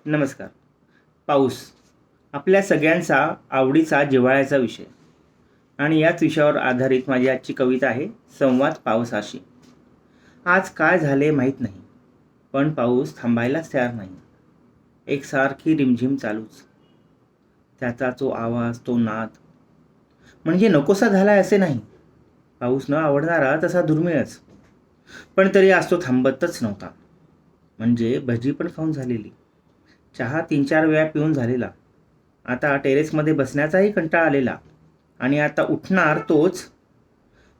नमस्कार. पाऊस आपल्या सगळ्यांचा आवडीचा जिव्हाळ्याचा विषय आणि याच विषयावर आधारित माझी आजची कविता आहे, संवाद पावसाशी. आज काय झाले माहीत नाही, पण पाऊस थांबायलाच तयार नाही. एकसारखी रिमझिम चालूच. त्याचा तो आवाज, तो नाद म्हणजे नकोसा झालाय असे नाही. पाऊस न आवडणारा तसा दुर्मिळच, पण तरी आज तो थांबतच नव्हता. म्हणजे भजी पण खाऊन झालेली, चहा 3-4 वेळा पिऊन झालेला, आता टेरेसमध्ये बसण्याचाही कंटाळा आलेला आणि आता उठणार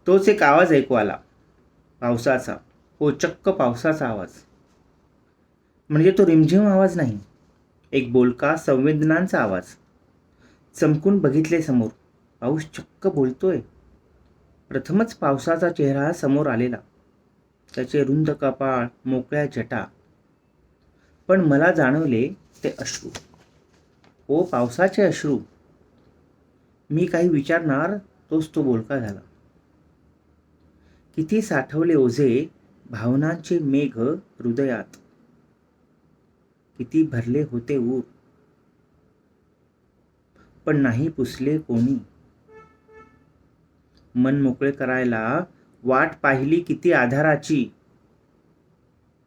तोच एक आवाज ऐकू आला. पावसाचा, हो चक्क पावसाचा आवाज. म्हणजे तो रिमझिम आवाज नाही, एक बोलका संवेदनांचा आवाज. चमकून बघितले समोर, पाऊस चक्क बोलतोय. प्रथमच पावसाचा चेहरा समोर आलेला, त्याचे रुंद कपाळ, मोकळ्या जटा. पण मला जाणवले ते अश्रू, हो पावसाचे अश्रू. मी काही विचारणार तोच तो बोलका झाला. किती साठवले ओझे भावनांचे मेघ हृदयात, किती भरले होते ऊर, पण नाही पुसले कोणी. मन मोकळे करायला वाट पाहिली किती आधाराची,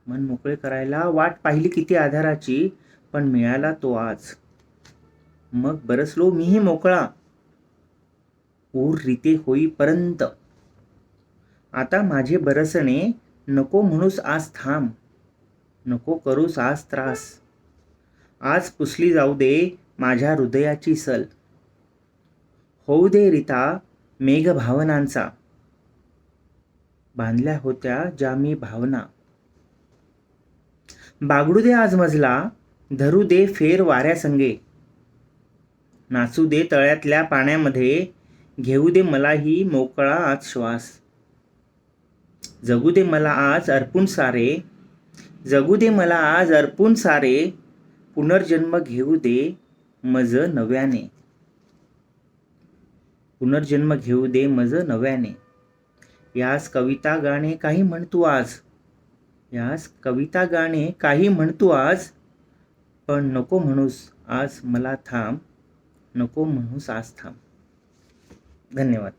मन मोकळे करायला वाट पाहिली किती आधाराची, पण मिळाला तो आज. मग बरसलो मीही मोकळा, ऊर रीते होईपर्यंत. आता माझे बरसणे नको म्हणूस आज थांब, नको करूस आज त्रास. आज पुसली जाऊ दे माझ्या हृदयाची सल, होऊ दे रीता मेघ भावनांचा. बांधल्या होत्या ज्या मी भावना, बागडू दे आज मजला, धरू दे फेर वाऱ्यासंगे. नाचू दे तळ्यातल्या पाण्यामध्ये, घेऊ दे मलाही मोकळा आज श्वास. जगू दे मला आज अर्पून सारे, जगू दे मला आज अर्पून सारे. पुनर्जन्म घेऊ दे मज नव्याने, पुनर्जन्म घेऊ दे मज नव्याने. यास कविता गाणे काही म्हणतो आज, यास कविता गाणे काही म्हणतो आज, पण नको म्हणूस आज मला थांब, नको म्हणूस आज थांब. धन्यवाद.